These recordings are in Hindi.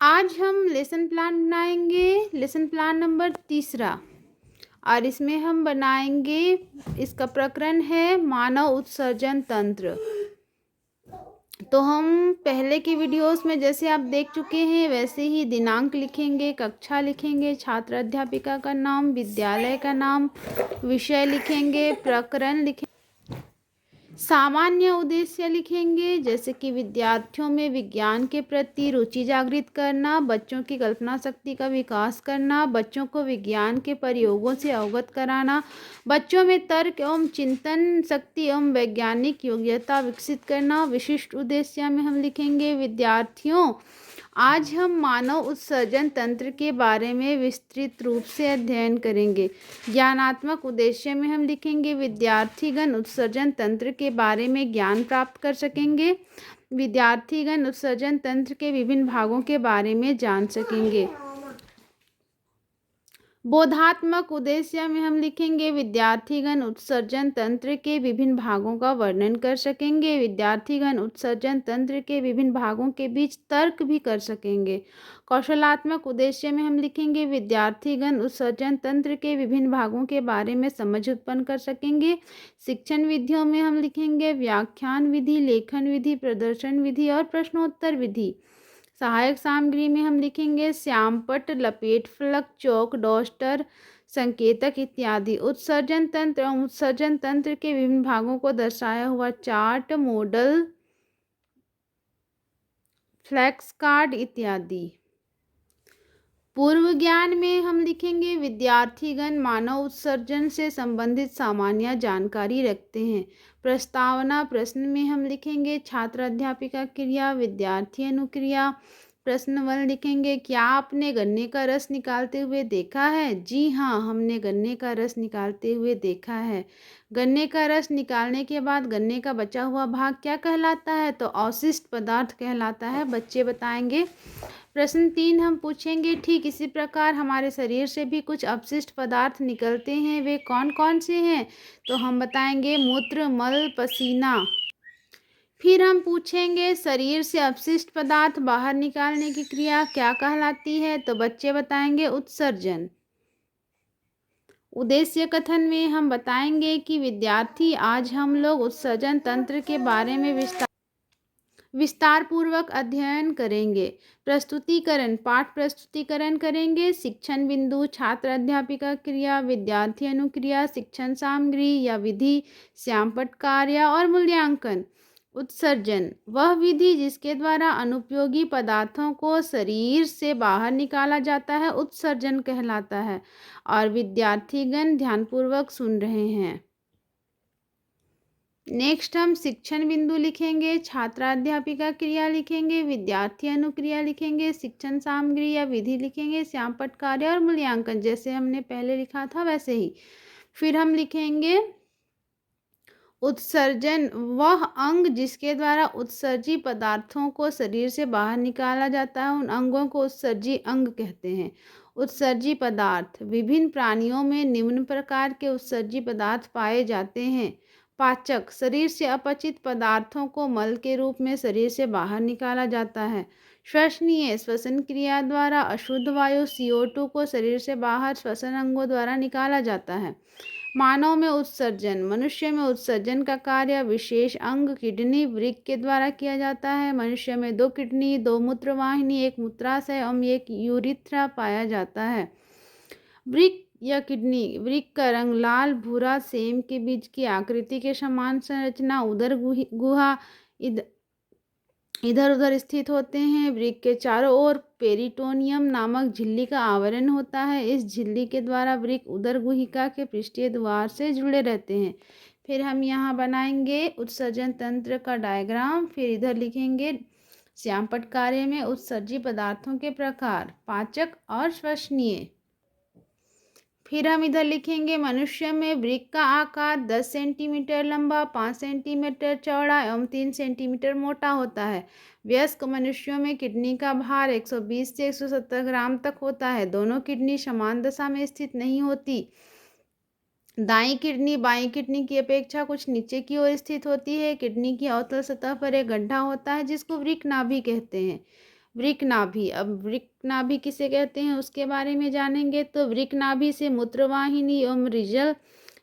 आज हम लेसन प्लान बनाएंगे, लेसन प्लान नंबर 3 और इसमें हम बनाएंगे, इसका प्रकरण है मानव उत्सर्जन तंत्र। तो हम पहले की वीडियोस में जैसे आप देख चुके हैं वैसे ही दिनांक लिखेंगे, कक्षा लिखेंगे, छात्र अध्यापिका का नाम, विद्यालय का नाम, विषय लिखेंगे, प्रकरण लिखेंगे, सामान्य उद्देश्य लिखेंगे जैसे कि विद्यार्थियों में विज्ञान के प्रति रुचि जागृत करना, बच्चों की कल्पना शक्ति का विकास करना, बच्चों को विज्ञान के प्रयोगों से अवगत कराना, बच्चों में तर्क एवं चिंतन शक्ति एवं वैज्ञानिक योग्यता विकसित करना। विशिष्ट उद्देश्य में हम लिखेंगे विद्यार्थियों, आज हम मानव उत्सर्जन तंत्र के बारे में विस्तृत रूप से अध्ययन करेंगे। ज्ञानात्मक उद्देश्य में हम लिखेंगे विद्यार्थीगण उत्सर्जन तंत्र के बारे में ज्ञान प्राप्त कर सकेंगे, विद्यार्थीगण उत्सर्जन तंत्र के विभिन्न भागों के बारे में जान सकेंगे। बोधात्मक उद्देश्य में हम लिखेंगे विद्यार्थीगण उत्सर्जन तंत्र के विभिन्न भागों का वर्णन कर सकेंगे, विद्यार्थीगण उत्सर्जन तंत्र के विभिन्न भागों के बीच तर्क भी कर सकेंगे। कौशलात्मक उद्देश्य में हम लिखेंगे विद्यार्थीगण उत्सर्जन तंत्र के विभिन्न भागों के बारे में समझ उत्पन्न कर सकेंगे। शिक्षण विधियों में हम लिखेंगे व्याख्यान विधि, लेखन विधि, प्रदर्शन विधि और प्रश्नोत्तर विधि। सहायक सामग्री में हम लिखेंगे श्यामपट्ट, लपेट फलक, चौक, डॉस्टर, संकेतक इत्यादि। उत्सर्जन तंत्र एवं उत्सर्जन तंत्र के विभिन्न भागों को दर्शाया हुआ चार्ट, मॉडल, फ्लैक्स कार्ड इत्यादि। पूर्व ज्ञान में हम लिखेंगे विद्यार्थीगण मानव उत्सर्जन से संबंधित सामान्य जानकारी रखते हैं। प्रस्तावना प्रश्न में हम लिखेंगे छात्र अध्यापिका क्रिया, विद्यार्थी अनुक्रिया। प्रश्न 1 लिखेंगे क्या आपने गन्ने का रस निकालते हुए देखा है? जी हाँ, हमने गन्ने का रस निकालते हुए देखा है। गन्ने का रस निकालने के बाद गन्ने का बचा हुआ भाग क्या कहलाता है? तो अवशिष्ट पदार्थ कहलाता है। बच्चे बताएंगे। प्रश्न 3 हम पूछेंगे ठीक इसी प्रकार हमारे शरीर से भी कुछ अपशिष्ट पदार्थ निकलते हैं, वे कौन कौन से हैं? तो हम बताएंगे मूत्र, मल, पसीना। फिर हम पूछेंगे शरीर से अपशिष्ट पदार्थ बाहर निकालने की क्रिया क्या कहलाती है? तो बच्चे बताएंगे उत्सर्जन। उद्देश्य कथन में हम बताएंगे कि विद्यार्थी आज हम लोग उत्सर्जन तंत्र के बारे में विस्तार पूर्वक अध्ययन करेंगे। प्रस्तुतिकरण, पाठ प्रस्तुतिकरण करेंगे। शिक्षण बिंदु, छात्र अध्यापिका क्रिया, विद्यार्थी अनुक्रिया, शिक्षण सामग्री या विधि, श्यामपट्ट कार्य और मूल्यांकन। उत्सर्जन, वह विधि जिसके द्वारा अनुपयोगी पदार्थों को शरीर से बाहर निकाला जाता है, उत्सर्जन कहलाता है। और विद्यार्थीगण ध्यानपूर्वक सुन रहे हैं। नेक्स्ट हम शिक्षण बिंदु लिखेंगे, छात्र अध्यापिका क्रिया लिखेंगे, विद्यार्थी अनुक्रिया लिखेंगे, शिक्षण सामग्री या विधि लिखेंगे, श्यामपट्ट कार्य और मूल्यांकन, जैसे हमने पहले लिखा था वैसे ही। फिर हम लिखेंगे उत्सर्जन, वह अंग जिसके द्वारा उत्सर्जी पदार्थों को शरीर से बाहर निकाला जाता है, उन अंगों को उत्सर्जी अंग कहते हैं। उत्सर्जी पदार्थ, विभिन्न प्राणियों में निम्न प्रकार के उत्सर्जी पदार्थ पाए जाते हैं। पाचक, शरीर से अपचित पदार्थों को मल के रूप में शरीर से बाहर निकाला जाता है। श्वसनीय, श्वसन क्रिया द्वारा अशुद्ध वायु CO2 को शरीर से बाहर श्वसन अंगों द्वारा निकाला जाता है। मानव में उत्सर्जन, मनुष्य में उत्सर्जन का कार्य विशेष अंग किडनी, वृक्क के द्वारा किया जाता है। मनुष्य में 2 किडनी, 2 मूत्रवाहिनी, 1 मूत्राशय एवं 1 यूरिथ्रा पाया जाता है। वृक्क या किडनी, वृक्क का रंग लाल, भूरा, सेम के बीज की आकृति के समान संरचना, उदर गुहा इधर उधर स्थित होते हैं। वृक्क के चारों ओर पेरिटोनियम नामक झिल्ली का आवरण होता है। इस झिल्ली के द्वारा वृक्क उदर गुहिका के पृष्ठीय द्वार से जुड़े रहते हैं। फिर हम यहाँ बनाएंगे उत्सर्जन तंत्र का डायग्राम। फिर इधर लिखेंगे श्यामपट्ट कार्य में उत्सर्जी पदार्थों के प्रकार, पाचक और श्वसनीय। फिर हम इधर लिखेंगे मनुष्य में वृक्क का आकार 10 सेंटीमीटर लंबा, 5 सेंटीमीटर चौड़ा एवं 3 सेंटीमीटर मोटा होता है। वयस्क मनुष्यों में किडनी का भार 120 से 170 ग्राम तक होता है। दोनों किडनी समान दशा में स्थित नहीं होती। दाईं किडनी बाईं किडनी की अपेक्षा कुछ नीचे की ओर स्थित होती है। किडनी की अवतल सतह पर एक गड्ढा होता है जिसको वृक्क नाभि कहते हैं। वृक्क नाभि। अब वृक्क नाभि किसे कहते हैं उसके बारे में जानेंगे। तो वृक्क नाभि से मूत्रवाहिनी एवं रीजल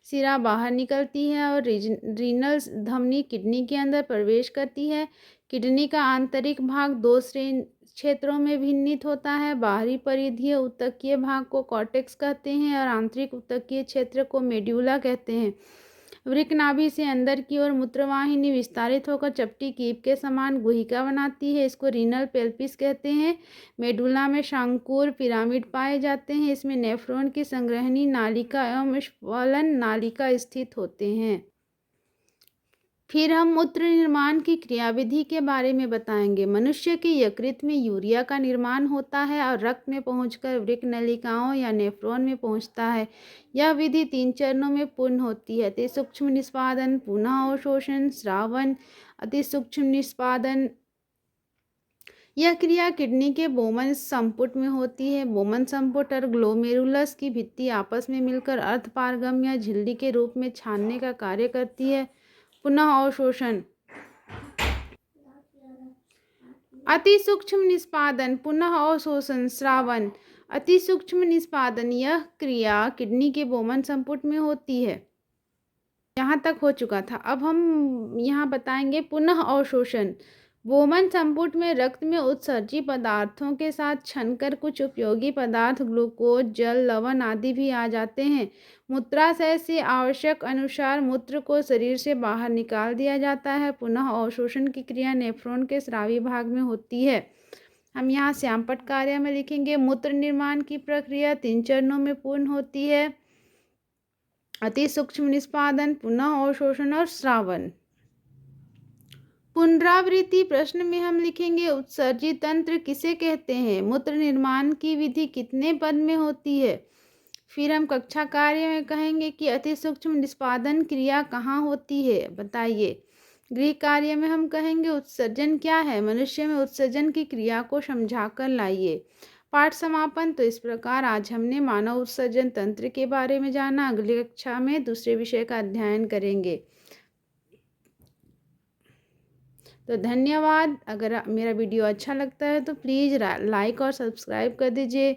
सिरा बाहर निकलती है और रीनल धमनी किडनी के अंदर प्रवेश करती है। किडनी का आंतरिक भाग दो श्रेणी क्षेत्रों में भिन्नित होता है। बाहरी परिधीय ऊतकीय भाग को कॉर्टेक्स कहते हैं और आंतरिक ऊतकीय क्षेत्र को मेड्यूला कहते हैं। वृक्क नाभि से अंदर की ओर मूत्रवाहिनी विस्तारित होकर चपटी कीप के समान गुहिका बनाती है। इसको रीनल पेल्पिस कहते हैं। मेडुला में शंकुर पिरामिड पाए जाते हैं। इसमें नेफ्रॉन की संग्रहणी नालिका एवं स्फलन नालिका स्थित होते हैं। फिर हम मूत्र निर्माण की क्रियाविधि के बारे में बताएंगे। मनुष्य के यकृत में यूरिया का निर्माण होता है और रक्त में पहुंचकर वृक्क नलिकाओं या नेफ्रॉन में पहुंचता है। यह विधि 3 चरणों में पूर्ण होती है। अति सूक्ष्म निष्पादन, पुनः अवशोषण, स्रावन। अति सूक्ष्म निष्पादन यह क्रिया किडनी के बोमन संपुट में होती है। बोमन संपुट और ग्लोमेरुलस की भित्ति आपस में मिलकर अर्धपारगम या झिल्ली के रूप में छानने का कार्य करती है। पुनः अवशोषण अति सूक्ष्म निष्पादन, पुनः अवशोषण, स्रावन। अति सूक्ष्म निष्पादन यह क्रिया किडनी के बोमन संपुट में होती है। यहाँ तक हो चुका था। अब हम यहाँ बताएंगे पुनः अवशोषण। बोमन संपुट में रक्त में उत्सर्जी पदार्थों के साथ छनकर कुछ उपयोगी पदार्थ ग्लूकोज, जल, लवण आदि भी आ जाते हैं। मूत्राशय से आवश्यक अनुसार मूत्र को शरीर से बाहर निकाल दिया जाता है। पुनः अवशोषण की क्रिया नेफ्रॉन के स्रावी भाग में होती है। हम यहाँ श्यामपट्ट कार्य में लिखेंगे। मूत्र निर्माण की प्रक्रिया 3 चरणों में पूर्ण होती है। अति सूक्ष्म निष्पादन, पुनः अवशोषण और स्रावन। पुनरावृत्ति प्रश्न में हम लिखेंगे उत्सर्जी तंत्र किसे कहते हैं। मूत्र निर्माण की विधि कितने पद में होती है। फिर हम कक्षा कार्य में कहेंगे कि अति सूक्ष्म निष्पादन क्रिया कहाँ होती है, बताइए। गृह कार्य में हम कहेंगे उत्सर्जन क्या है, मनुष्य में उत्सर्जन की क्रिया को समझाकर लाइए। पाठ समापन। तो इस प्रकार आज हमने मानव उत्सर्जन तंत्र के बारे में जाना। अगली कक्षा में दूसरे विषय का अध्ययन करेंगे। तो धन्यवाद। अगर मेरा वीडियो अच्छा लगता है तो प्लीज़ लाइक और सब्सक्राइब कर दीजिए।